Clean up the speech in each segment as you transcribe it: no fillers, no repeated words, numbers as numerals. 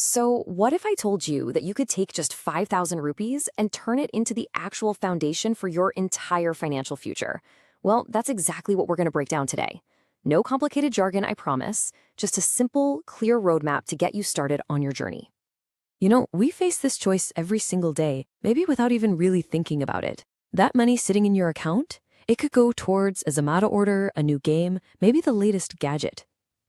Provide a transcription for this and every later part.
So what if I told you that you could take just 5,000 rupees and turn it into the actual foundation for your entire financial future? Well, that's exactly what we're going to break down today. No complicated jargon, I promise, just a simple, clear roadmap to get you started on your journey. We face this choice every single day, maybe without even really thinking about it. That money sitting in your account, it could go towards a Zomato order, a new game, maybe the latest gadget.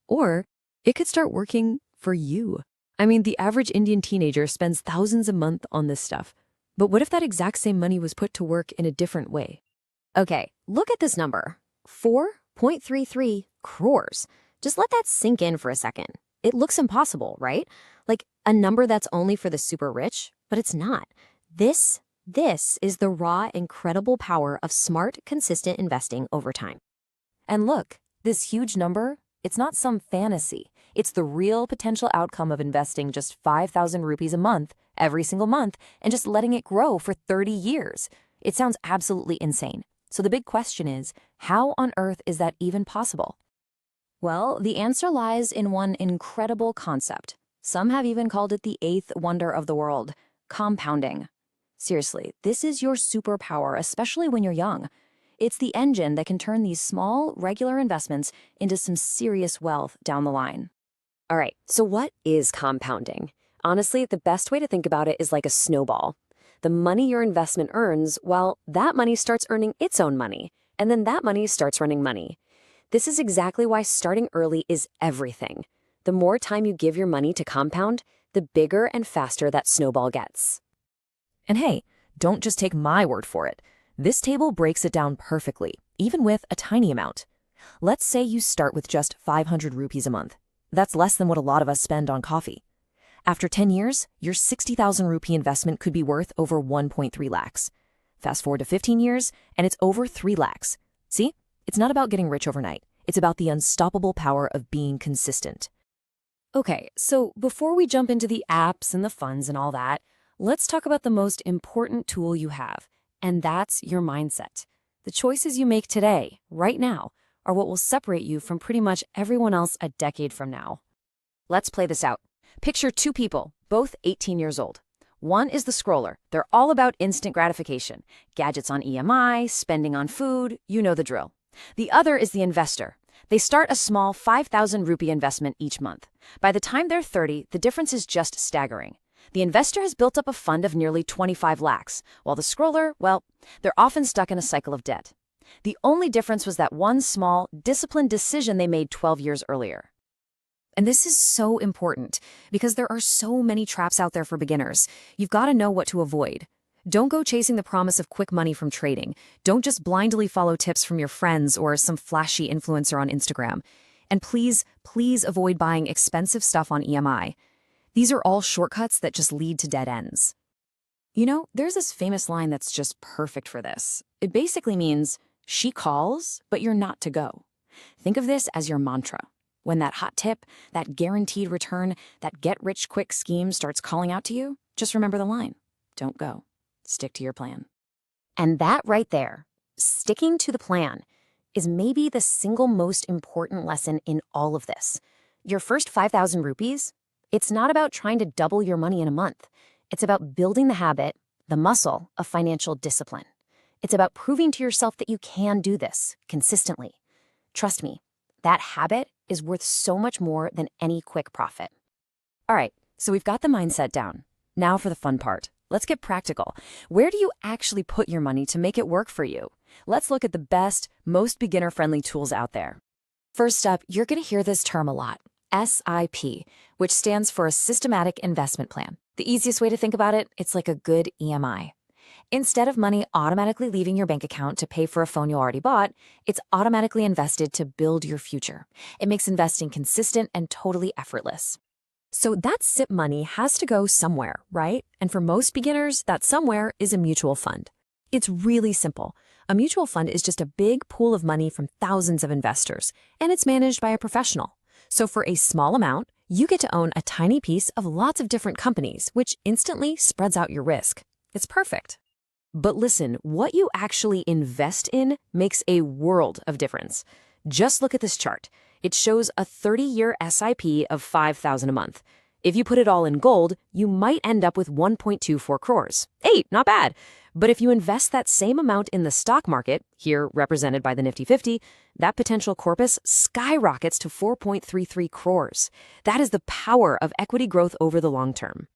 Or it could start working for you. I mean, the average Indian teenager spends thousands a month on this stuff. But what if that exact same money was put to work in a different way? Okay, look at this number. 4.33 crores. Just let that sink in for a second. It looks impossible, right? Like a number that's only for the super rich, but it's not. This is the raw, incredible power of smart, consistent investing over time. And look, this huge number, it's not some fantasy. It's the real potential outcome of investing just 5,000 rupees a month, every single month, and just letting it grow for 30 years. It sounds absolutely insane. So the big question is, how on earth is that even possible? Well, the answer lies in one incredible concept. Some have even called it the eighth wonder of the world, compounding. Seriously, this is your superpower, especially when you're young. It's the engine that can turn these small, regular investments into some serious wealth down the line. All right, so what is compounding? Honestly, the best way to think about it is like a snowball. The money your investment earns, well, that money starts earning its own money, and then that money starts running money. This is exactly why starting early is everything. The more time you give your money to compound, the bigger and faster that snowball gets. And hey, don't just take my word for it. This table breaks it down perfectly, even with a tiny amount. Let's say you start with just 500 rupees a month. That's less than what a lot of us spend on coffee. After 10 years, your 60,000 rupee investment could be worth over 1.3 lakhs. Fast forward to 15 years, and it's over 3 lakhs. See? It's not about getting rich overnight. It's about the unstoppable power of being consistent. Okay, so before we jump into the apps and the funds and all that, let's talk about the most important tool you have, and that's your mindset. The choices you make today, right now, are what will separate you from pretty much everyone else a decade from now. Let's play this out. Picture two people, both 18 years old. One is the scroller. They're all about instant gratification. Gadgets on EMI, spending on food, you know the drill. The other is the investor. They start a small 5,000 rupee investment each month. By the time they're 30, the difference is just staggering. The investor has built up a fund of nearly 25 lakhs, while the scroller, well, they're often stuck in a cycle of debt. The only difference was that one small, disciplined decision they made 12 years earlier. And this is so important because there are so many traps out there for beginners. You've got to know what to avoid. Don't go chasing the promise of quick money from trading. Don't just blindly follow tips from your friends or some flashy influencer on Instagram. And please avoid buying expensive stuff on EMI. These are all shortcuts that just lead to dead ends. There's this famous line that's just perfect for this. It basically means, she calls, but you're not to go. Think of this as your mantra. When that hot tip, that guaranteed return, that get-rich-quick scheme starts calling out to you, just remember the line. Don't go. Stick to your plan. And that right there, sticking to the plan, is maybe the single most important lesson in all of this. Your first 5,000 rupees, it's not about trying to double your money in a month. It's about building the habit, the muscle of financial discipline. It's about proving to yourself that you can do this consistently. Trust me, that habit is worth so much more than any quick profit. All right, so we've got the mindset down. Now for the fun part. Let's get practical. Where do you actually put your money to make it work for you? Let's look at the best, most beginner-friendly tools out there. First up, you're going to hear this term a lot, SIP, which stands for a Systematic Investment Plan. The easiest way to think about it, it's like a good EMI. Instead of money automatically leaving your bank account to pay for a phone you already bought, it's automatically invested to build your future. It makes investing consistent and totally effortless. So that SIP money has to go somewhere, right? And for most beginners, that somewhere is a mutual fund. It's really simple. A mutual fund is just a big pool of money from thousands of investors, and it's managed by a professional. So for a small amount, you get to own a tiny piece of lots of different companies, which instantly spreads out your risk. It's perfect. But listen, what you actually invest in makes a world of difference. Just look at this chart. It shows a 30-year SIP of 5,000 a month. If you put it all in gold, you might end up with 1.24 crores. Hey, not bad. But if you invest that same amount in the stock market, here represented by the Nifty 50, that potential corpus skyrockets to 4.33 crores. That is the power of equity growth over the long term.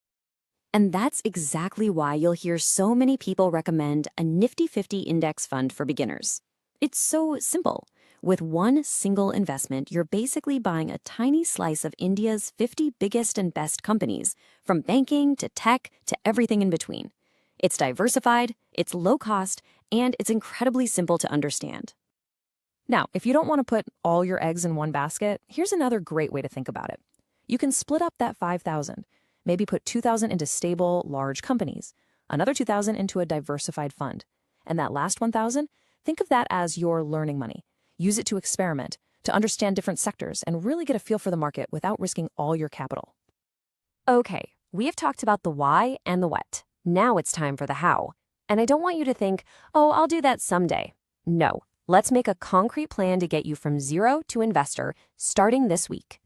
And that's exactly why you'll hear so many people recommend a Nifty 50 index fund for beginners. It's so simple. With one single investment, you're basically buying a tiny slice of India's 50 biggest and best companies, from banking to tech to everything in between. It's diversified, it's low cost, and it's incredibly simple to understand. Now, if you don't want to put all your eggs in one basket, here's another great way to think about it. You can split up that 5,000. Maybe put 2,000 into stable, large companies, another 2,000 into a diversified fund. And that last 1,000, think of that as your learning money. Use it to experiment, to understand different sectors, and really get a feel for the market without risking all your capital. Okay, we have talked about the why and the what. Now it's time for the how. And I don't want you to think, oh, I'll do that someday. No, let's make a concrete plan to get you from zero to investor starting this week.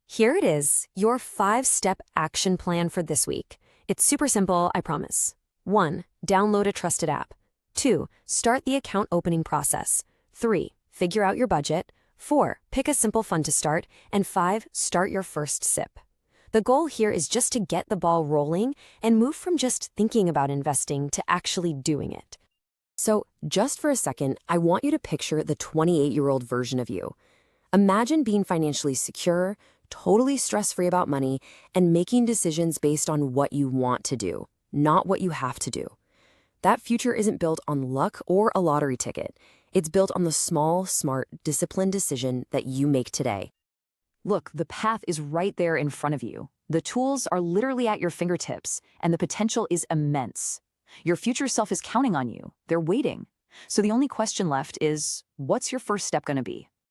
Here it is, your 5-step action plan for this week. It's super simple, I promise. 1. Download a trusted app. 2. Start the account opening process. 3. Figure out your budget. 4. Pick a simple fund to start. And 5. Start your first sip. The goal here is just to get the ball rolling and move from just thinking about investing to actually doing it. So, just for a second, I want you to picture the 28-year-old version of you. Imagine being financially secure, totally stress-free about money, and making decisions based on what you want to do, not what you have to do. That future isn't built on luck or a lottery ticket. It's built on the small, smart, disciplined decision that you make today. Look, the path is right there in front of you. The tools are literally at your fingertips, and the potential is immense. Your future self is counting on you. They're waiting. So the only question left is, what's your first step going to be?